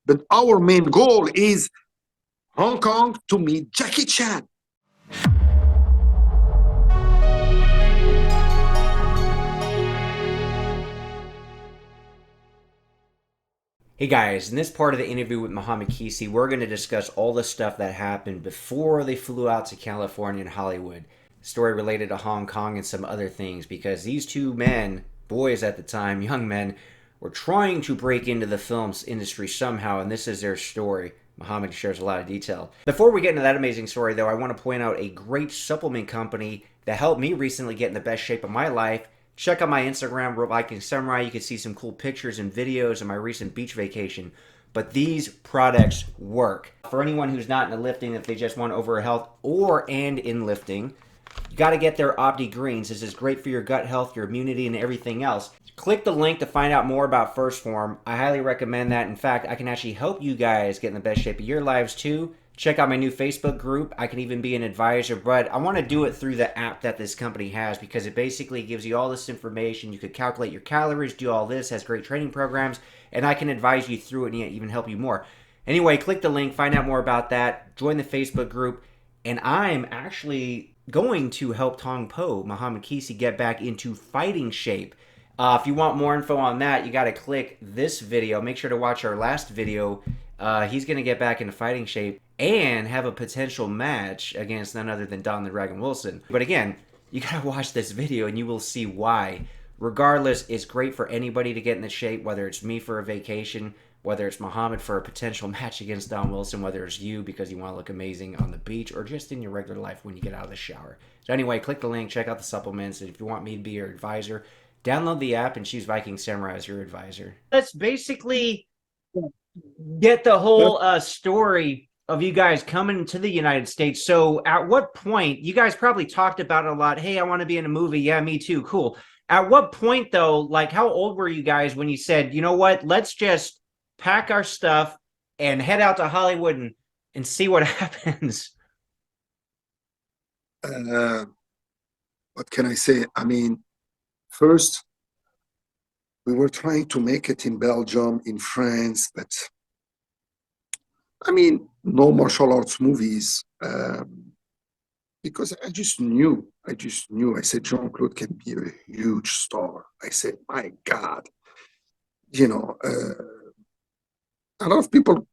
But our main goal is Hong Kong to meet Jackie Chan. Hey guys, in this part of the interview with Mohammed Qissi, we're going to discuss all the stuff that happened before they flew out to California and Hollywood. Story related to Hong Kong and some other things, because these two men, boys at the time, young men, were trying to break into the films industry somehow, and this is their story. Mohammed shares a lot of detail. Before we get into that amazing story, though, I want to point out a great supplement company that helped me recently get in the best shape of my life. Check out my Instagram, Viking Samurai. You can see some cool pictures and videos of my recent beach vacation. But these products work. For anyone who's not into lifting, if they just want overall health and in lifting, you got to get their Opti Greens. This is great for your gut health, your immunity, and everything else. Click the link to find out more about First Form. I highly recommend that. In fact, I can actually help you guys get in the best shape of your lives too. Check out my new Facebook group. I can even be an advisor, but I want to do it through the app that this company has because it basically gives you all this information. You could calculate your calories, do all this, has great training programs, and I can advise you through it and even help you more. Anyway, click the link, find out more about that, join the Facebook group, and I'm actually going to help Tong Po, Mohammed Qissi, get back into fighting shape. If you want more info on that, you got to click this video. Make sure to watch our last video. He's going to get back into fighting shape and have a potential match against none other than Don the Dragon Wilson. But again, you got to watch this video and you will see why. Regardless, it's great for anybody to get in the shape, whether it's me for a vacation, whether it's Muhammad for a potential match against Don Wilson, whether it's you because you want to look amazing on the beach or just in your regular life when you get out of the shower. So anyway, click the link, check out the supplements, and if you want me to be your advisor, download the app and choose Viking Samurai as your advisor. Let's basically get the whole story of you guys coming to the United States. So at what point, you guys probably talked about it a lot. Hey, I want to be in a movie. Yeah, me too. Cool. At what point though, like how old were you guys when you said, you know what, let's just pack our stuff and head out to Hollywood and see what happens? Uh, what can I say? I mean, first, we were trying to make it in Belgium, in France, but I mean, no martial arts movies. Because I just knew, I said, Jean-Claude can be a huge star. I said, my God, you know, a lot of people,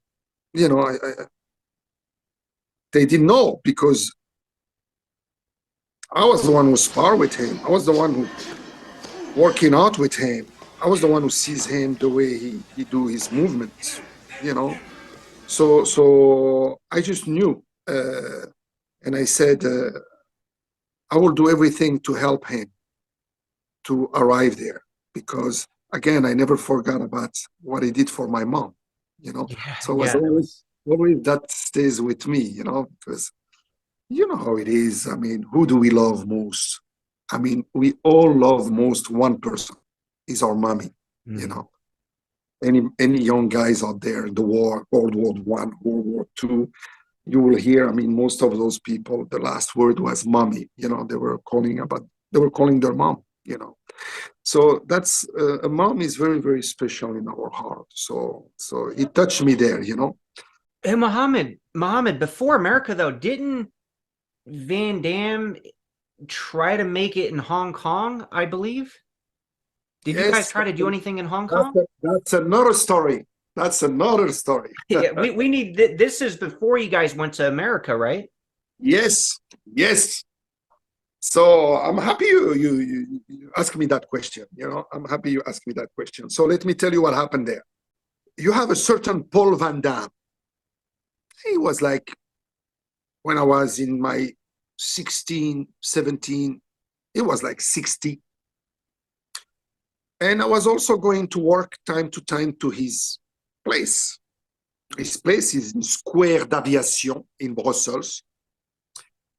you know, they didn't know because I was the one who sparred with him. I was the one who working out with him. I was the one who sees him the way he do his movements, you know. So I just knew, and I said, I will do everything to help him to arrive there because again, I never forgot about what he did for my mom, you know. Yeah, So it was yeah, that was always that stays with me, you know, because you know how it is. I mean, who do we love most? I mean, we all love most one person is our mommy, you know. Any young guys out there in the war, World War I, World War II, you will hear, I mean, most of those people, the last word was mommy, you know, they were calling their mom, you know. So that's, a mom is very, very special in our heart. So it touched me there, you know. Hey, Muhammad, before America though, didn't Van Damme try to make it in Hong Kong, I believe? Did you guys Yes, try to do anything in Hong Kong? that's another story. That's another story. Yeah, we need this is before you guys went to America, right? Yes, yes. So I'm happy you ask me that question. You know, I'm happy you asked me that question. So let me tell you what happened there. You have a certain Paul Van Damme. He was like, when I was in my 16, 17, he was like 60. And I was also going to work time to time to his place. His place is in Square d'Aviation in Brussels.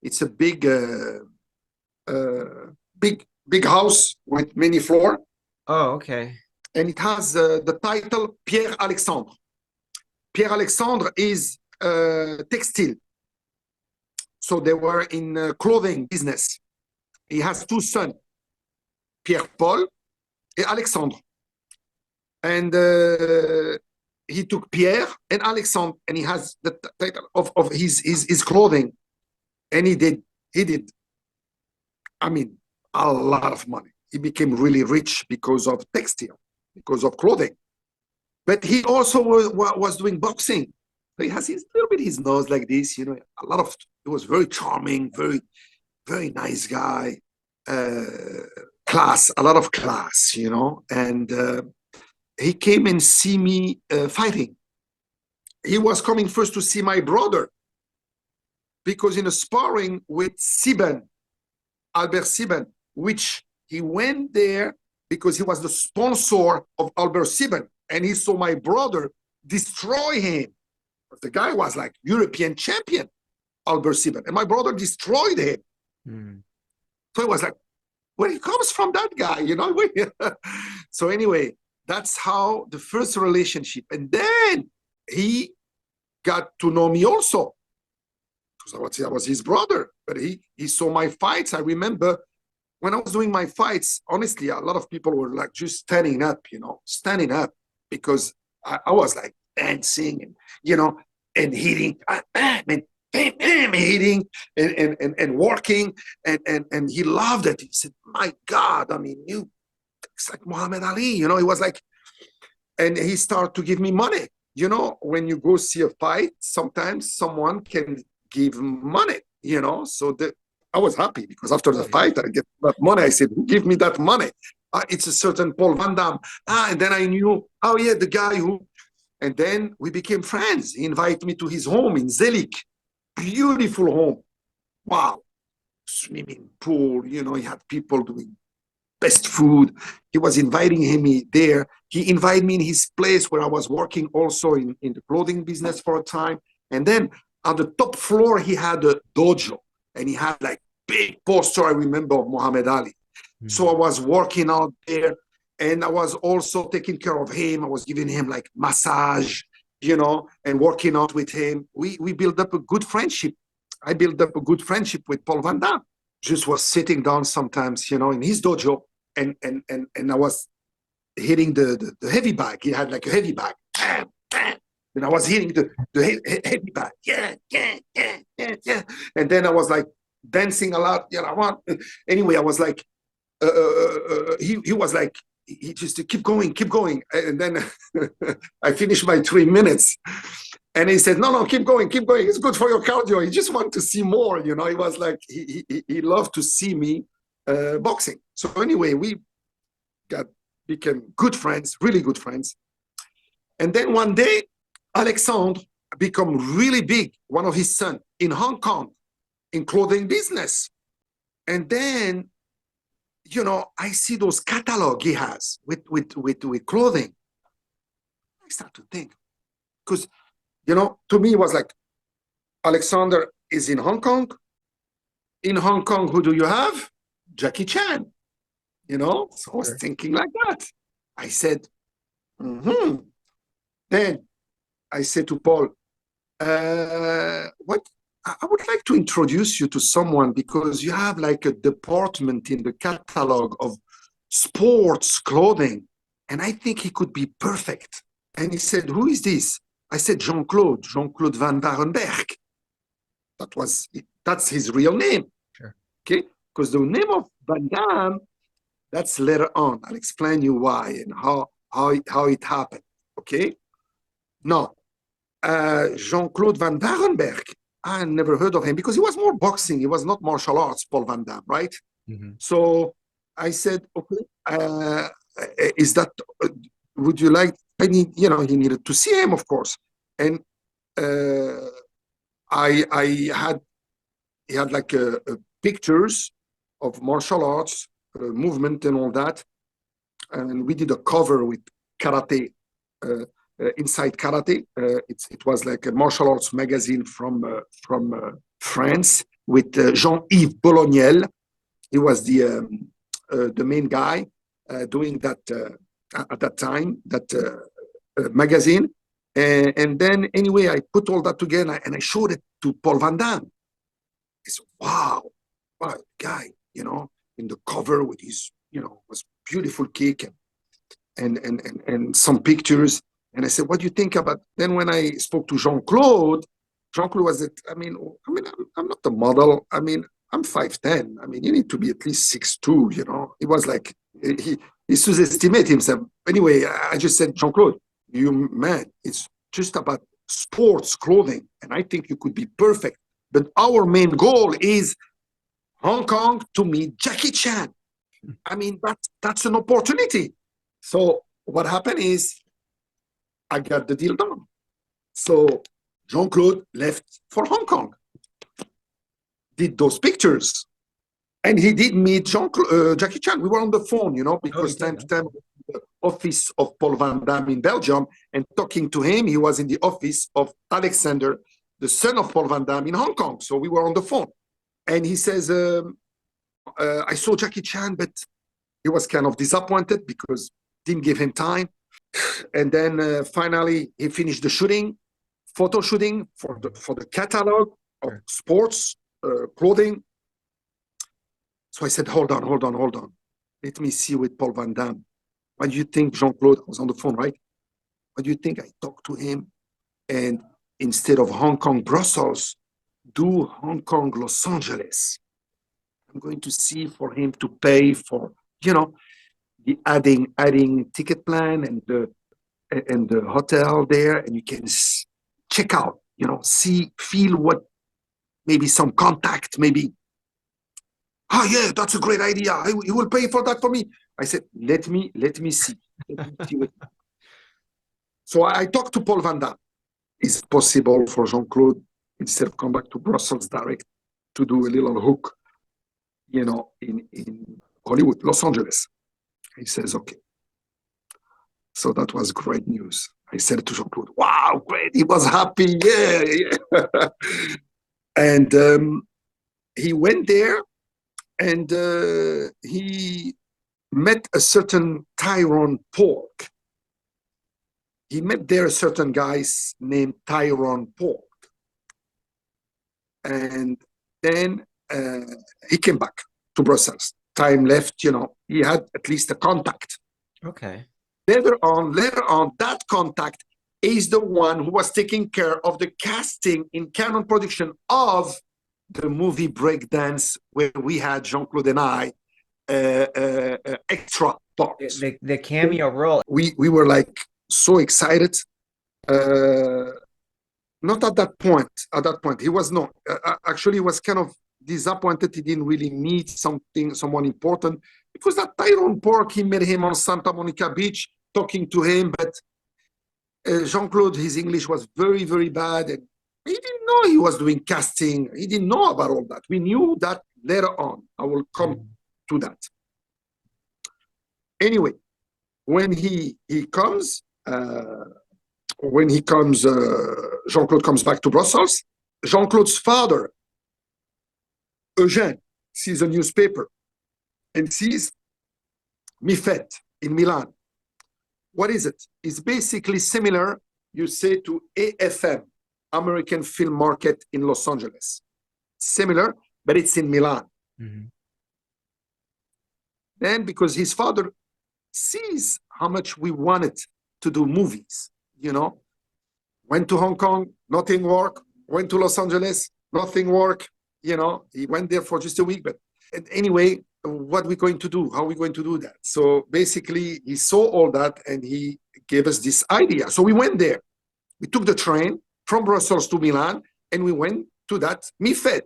It's a big house with many floors. Oh, okay. And it has the title Pierre Alexandre. Pierre Alexandre is textile. So they were in clothing business. He has two sons, Pierre Paul and Alexandre. And he took Pierre and Alexandre, and he has the title of his clothing, and he did, I mean, a lot of money. He became really rich because of textile, because of clothing. But he also was doing boxing. So he has his little bit his nose like this, you know. A lot of He was very charming, very nice guy, uh, class, a lot of class, you know. And he came and see me fighting. He was coming first to see my brother because in a sparring with Siben, Albert Siben, which he went there because he was the sponsor of Albert Siben, and he saw my brother destroy him. The guy was like European champion, Albert Siben, and my brother destroyed him. Mm. So it was like, where he comes from, that guy, you know? So anyway, that's how the first relationship. And then he got to know me also, because I was his brother, but he saw my fights. I remember when I was doing my fights, honestly, a lot of people were like just standing up, you know, because I was like dancing and, you know, and hitting, and hitting and working. And he loved it. He said, my God, I mean, it's like Muhammad Ali, you know. He was like, and he started to give me money. You know, when you go see a fight, sometimes someone can give money, you know. So I was happy because after the fight, I get that money. I said, give me that money. It's a certain Paul Van Damme. And then I knew, oh yeah, the guy who, and then we became friends. He invited me to his home in Zelik. Beautiful home. Wow. Swimming pool, you know, he had people doing best food. He was inviting me there. He invited me in his place where I was working also in the clothing business for a time. And then on the top floor, he had a dojo, and he had like big poster, I remember, of Muhammad Ali. So I was working out there, and I was also taking care of him. I was giving him like massage, you know, and working out with him. We built up a good friendship. I built up a good friendship with Paul Van Damme. Just was sitting down sometimes, you know, in his dojo, and I was hitting the heavy bag. He had like a heavy bag. Bam, bam. And I was hitting the heavy bag. Yeah. And then I was like dancing a lot. Anyway, I was like, he was like, he just keep going. And then I finished my 3 minutes. And he said, no, keep going. It's good for your cardio. He just wanted to see more, you know. He was like, he loved to see me boxing. So anyway, we became good friends, really good friends. And then one day, Alexandre became really big, one of his sons, in Hong Kong, in clothing business. And then, you know, I see those catalog he has with clothing. I start to think, because, you know, to me, it was like, Alexander is in Hong Kong. In Hong Kong, who do you have? Jackie Chan. You know, so I was thinking like that. I said, Then I said to Paul, what? I would like to introduce you to someone, because you have like a department in the catalog of sports clothing, and I think he could be perfect. And he said, who is this? I said, Jean-Claude Van Barenberg. That's his real name. Sure. Okay, because the name of Van Damme, that's later on. I'll explain you why and how it happened. Okay. No, Jean-Claude Van Barenberg, I never heard of him because he was more boxing. He was not martial arts, Paul Van Damme, right? Mm-hmm. So I said, okay, is that, would you like, he needed to see him, of course. And he had like pictures of martial arts, movement and all that. And we did a cover with karate, Inside Karate. It was like a martial arts magazine from France with Jean-Yves Bolognel. He was the main guy doing that at that time, that magazine. And then anyway, I put all that together and I showed it to Paul Van Damme. I said, wow, what a guy, you know, in the cover with his, you know, was beautiful kick and some pictures. And I said, what do you think about? Then when I spoke to Jean-Claude, Jean-Claude was that, I'm not a model. I'm 5'10". You need to be at least 6'2", you know. It was like, he sous-estimated himself. Anyway, I just said, Jean-Claude, it's just about sports clothing. And I think you could be perfect. But our main goal is Hong Kong to meet Jackie Chan. That's an opportunity. So what happened is I got the deal done. So Jean-Claude left for Hong Kong, did those pictures, and he did meet Jackie Chan. We were on the phone, you know, because time to time, the office of Paul Van Damme in Belgium, and talking to him, he was in the office of Alexander, the son of Paul Van Damme in Hong Kong. So we were on the phone, and he says, I saw Jackie Chan, but he was kind of disappointed because didn't give him time. And then finally he finished the shooting, photo shooting for the catalog of sports clothing. So I said, hold on. Let me see with Paul Van Damme. What do you think, Jean-Claude? I was on the phone, right? What do you think? I talked to him, and instead of Hong Kong, Brussels, do Hong Kong, Los Angeles. I'm going to see for him to pay for, you know, the adding ticket plan and the hotel there, and you can check out, you know, feel what, maybe some contact, maybe. Oh yeah, that's a great idea. He will pay for that for me. I said, let me see. So I talked to Paul Van Damme. Is it possible for Jean-Claude, instead of come back to Brussels direct, to do a little hook, you know, in Hollywood, Los Angeles? He says, okay. So that was great news. I said to Jean-Claude, wow, great. He was happy. Yeah. And he went there, and he met a certain Tyrone Pork. He met there a certain guy named Tyrone Pork. And then he came back to Brussels. Time left, you know, he had at least a contact. Okay. Later on, that contact is the one who was taking care of the casting in Canon production of the movie Breakdance, where we had Jean-Claude and I extra parts. The cameo role. We were like so excited. Not at that point. At that point, he was not. Actually, he was kind of disappointed. He didn't really meet someone important. It was that Tyrone Pork. He met him on Santa Monica Beach, talking to him. But Jean-Claude, his English was very, very bad, and he didn't know he was doing casting. He didn't know about all that. We knew that later on. I will come to that. Anyway, when he comes. Jean-Claude comes back to Brussels. Jean-Claude's father, Eugène, sees a newspaper and sees MIFET in Milan. What is it? It's basically similar, you say, to AFM, American Film Market in Los Angeles. Similar, but it's in Milan. Mm-hmm. Then, because his father sees how much we wanted to do movies, you know, went to Hong Kong, nothing worked. Went to Los Angeles, nothing worked. You know, he went there for just a week. But anyway, what are we going to do? How are we going to do that? So basically, he saw all that and he gave us this idea. So we went there. We took the train from Brussels to Milan, and we went to that MIFET,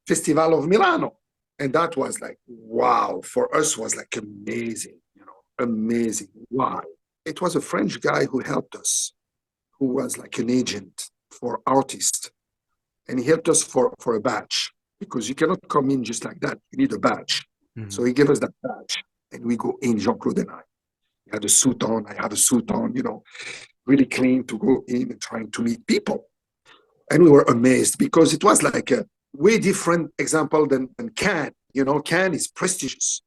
Festival of Milano. And that was like, wow, for us was like amazing, you know, amazing. Why? It was a French guy who helped us, who was like an agent for artists. And he helped us for a badge, because you cannot come in just like that. You need a badge. Mm-hmm. So he gave us that badge, and we go in, Jean-Claude and I. He had a suit on, I had a suit on, you know, really clean to go in and trying to meet people. And we were amazed, because it was like a way different example than Cannes. You know, Cannes is prestigious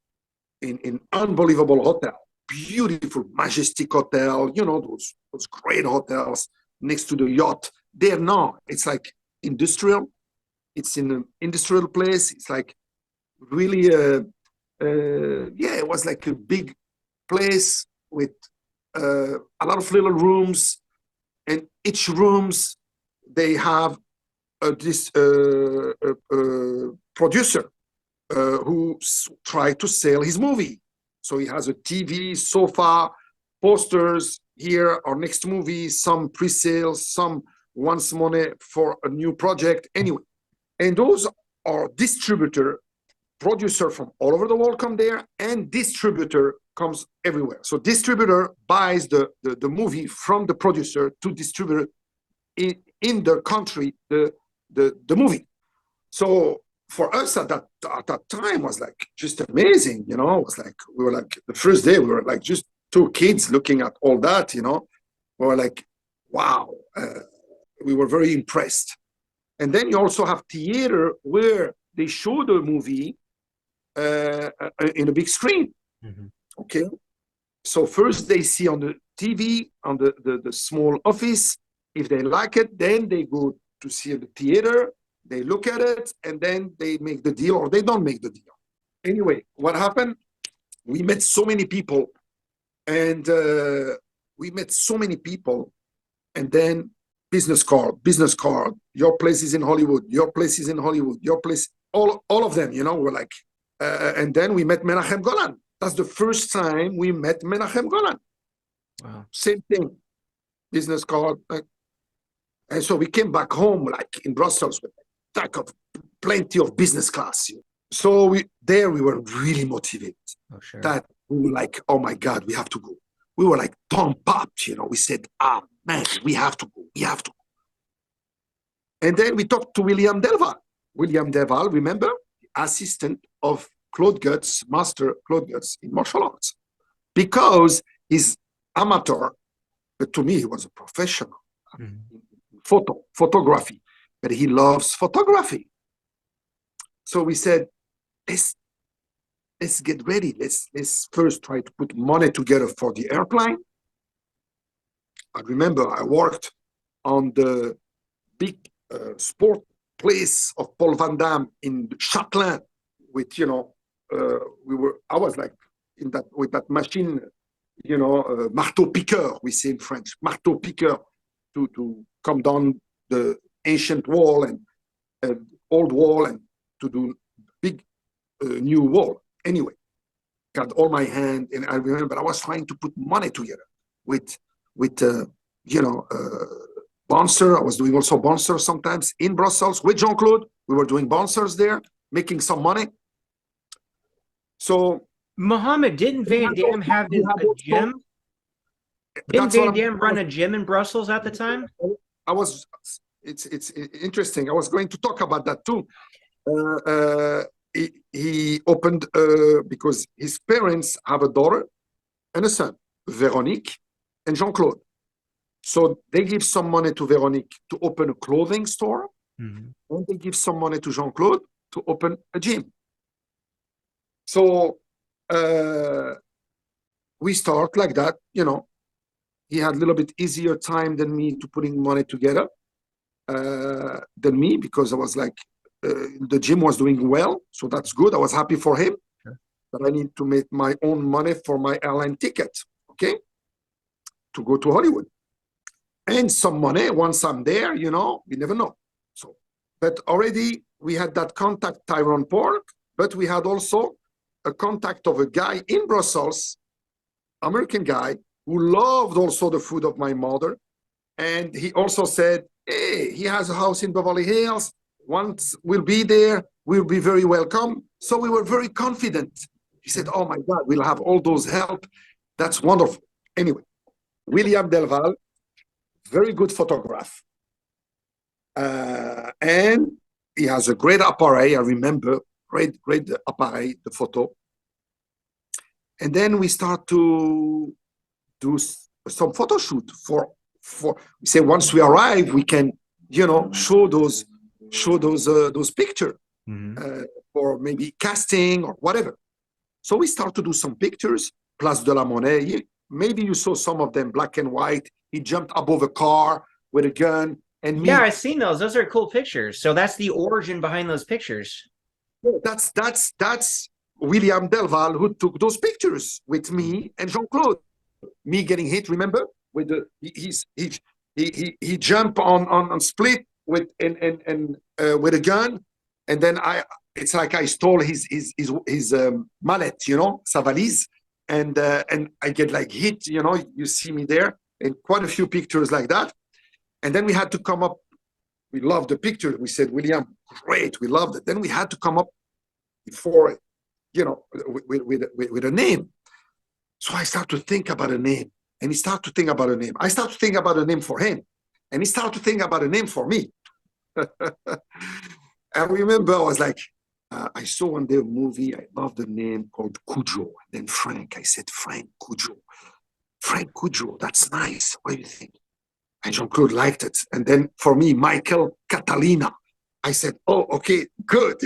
in unbelievable hotel, beautiful, majestic hotel, you know, those great hotels next to the yacht. There, no, it's like industrial. It's in an industrial place. It's like really, it was like a big place with a lot of little rooms, and each rooms they have this producer who try to sell his movie. So he has a TV, sofa, posters here, our next movie, some pre-sales, some wants money for a new project. Anyway, and those are distributor, producer from all over the world come there, and distributor comes everywhere. So distributor buys the movie from the producer to distribute in the country the movie. So for us at that time was like just amazing, you know. It was like we were like the first day we were like just two kids looking at all that, you know. We were like, wow, we were very impressed. And then you also have theater where they show the movie in a big screen. Mm-hmm. Okay, so first they see on the TV on the small office. If they like it, then they go to see the theater. They look at it, and then they make the deal, or they don't make the deal. Anyway, what happened? We met so many people, and and then business card. Your place is in Hollywood. Your place is in Hollywood. Your place, all of them. You know, we're like, and then we met Menachem Golan. That's the first time we met Menachem Golan. Wow. Same thing, business card. And so we came back home, like in Brussels, with plenty of business class. So we were really motivated. Oh, sure. That we were like, oh my God, we have to go. We were like tom popped, you know. We said, man, we have to go. We have to go. And then we talked to William Delval. William Delval, remember, assistant of Claude Guts, master Claude Guts in martial arts, because he's amateur, but to me he was a professional. Mm-hmm. Photography, but he loves photography. So we said, let's get ready. Let's first try to put money together for the airplane. I remember I worked on the big sport place of Paul Van Damme in Châtelain with, you know, I was like in that with that machine, you know, marteau piqueur, we say in French, marteau piqueur, to come down the ancient wall and old wall and to do big new wall. Anyway, got all my hand, and I remember I was trying to put money together with you know, bouncer. I was doing also bouncer sometimes in Brussels with Jean-Claude. We were doing bouncers there, making some money. So Mohammed, didn't Van Damme have a gym? Didn't Van Damme run a gym in Brussels at the time? It's interesting. I was going to talk about that too. He opened because his parents have a daughter and a son, Veronique and Jean-Claude. So they give some money to Veronique to open a clothing store, mm-hmm. and they give some money to Jean-Claude to open a gym. So we start like that, you know. He had a little bit easier time than me to putting money together than me, because I was like, the gym was doing well, so that's good. I was happy for him, sure. But I need to make my own money for my airline ticket, okay, to go to Hollywood. And some money, once I'm there, you know, we never know. So, but already we had that contact, Tyrone Park, but we had also a contact of a guy in Brussels, American guy, who loved also the food of my mother. And he also said, hey, he has a house in Beverly Hills. Once we'll be there, we'll be very welcome. So we were very confident. He said, oh my God, we'll have all those help. That's wonderful. Anyway, William Delval, very good photograph. And he has a great appareil, I remember, great appareil, the photo. And then we start to do some photo shoot for we say once we arrive, we can, you know, show those pictures, mm-hmm. For maybe casting or whatever. So we start to do some pictures, Place de la Monnaie. Maybe you saw some of them, black and white. He jumped above a car with a gun. And yeah, I've seen those. Those are cool pictures. So that's the origin behind those pictures. That's William Delval who took those pictures with me and Jean-Claude. me getting hit. Remember, with the he jumped on split with and with a gun, and then it's like I stole his mallet, sa valise, and I get like hit. You see me there, and quite a few pictures like that. And then we had to come up. We loved the picture. We said, William, great, we loved it. Then we had to come up before, with a name. So I start to think about a name, and he started to think about a name. I start to think about a name for him, and he started to think about a name for me. I remember I was like, I saw one day a movie, I loved the name called Cujo. And then Frank, I said, Frank Cujo. Frank Cujo, that's nice. What do you think? And Jean-Claude liked it. And then for me, Michael Catalina. I said, oh, okay, good,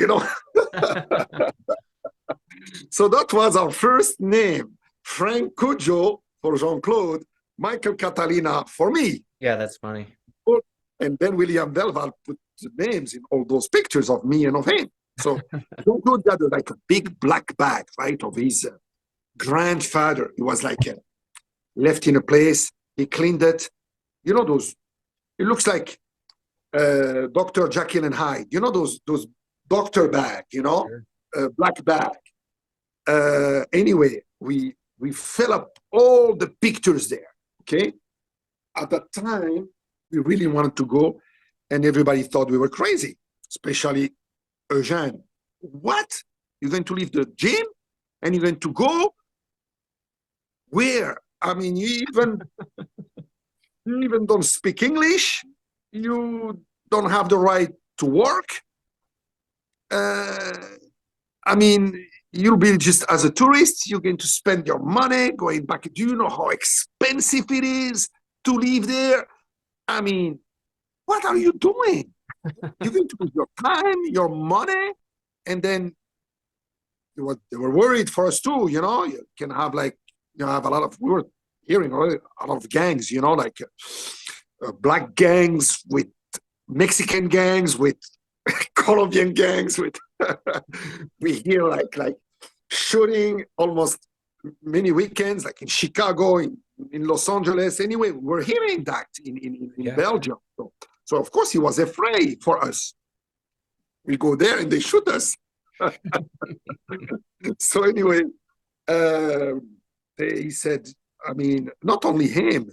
So that was our first name. Frank Cujo for Jean-Claude, Michael Catalina for me. Yeah, that's funny. And then William Delval put the names in all those pictures of me and of him. So Jean-Claude got like a big black bag, right, of his grandfather. He was like left in a place. He cleaned it. Those, it looks like Dr. Jekyll and Hyde. Those doctor bag, Sure. Black bag. Anyway, we fill up all the pictures there, okay? At that time, we really wanted to go, and everybody thought we were crazy, especially Eugene. What? You're going to leave the gym and you're going to go where? I mean, you even don't speak English. You don't have the right to work. I mean, you'll be just as a tourist. You're going to spend your money going back. Do you know how expensive it is to live there? I mean, what are you doing? You're going to lose your time, your money, and then they were worried for us too. You can have have a lot of. We were hearing a lot of gangs. Like black gangs with Mexican gangs with Colombian gangs with. We hear like shooting almost many weekends, like in Chicago, in Los Angeles. Anyway, we're hearing that in Belgium. So of course he was afraid for us. We go there and they shoot us. So anyway, he said, I mean, not only him,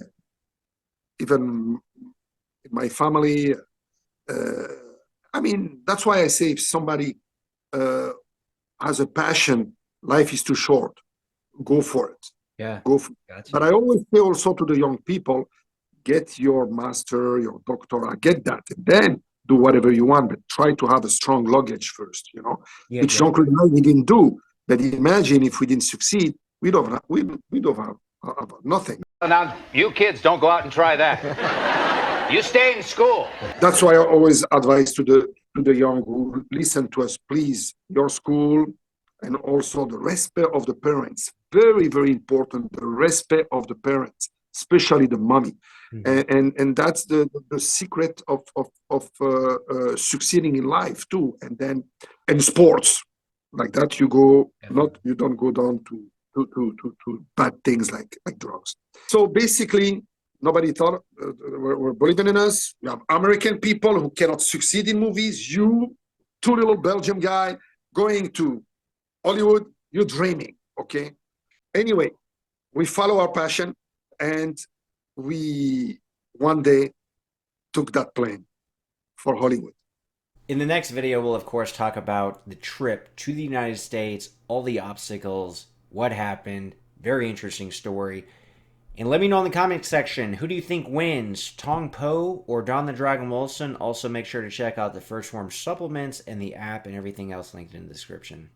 even in my family. I mean, that's why I say if somebody has a passion, life is too short. Go for it. Yeah. Go for it. Gotcha. But I always say also to the young people, get your master, your doctorate, get that, and then do whatever you want, but try to have a strong luggage first, Yeah, which Jean-Claude and I, we didn't do. But imagine if we didn't succeed, we don't have nothing. Now, you kids don't go out and try that. You stay in school. That's why I always advise to the young who listen to us, please, your school, and also the respect of the parents. Very, very important, the respect of the parents, especially the mommy. Mm-hmm. And that's the secret of succeeding in life too. And then in sports, like that, you don't go down to bad things like drugs. So basically, nobody thought were believing in us. We have American people who cannot succeed in movies. You, two little Belgian guy going to Hollywood, you're dreaming, okay? Anyway, we follow our passion, and we one day took that plane for Hollywood. In the next video, we'll of course talk about the trip to the United States, all the obstacles, what happened. Very interesting story. And let me know in the comment section, who do you think wins, Tong Po or Don the Dragon Wilson? Also, make sure to check out the First Form supplements and the app and everything else linked in the description.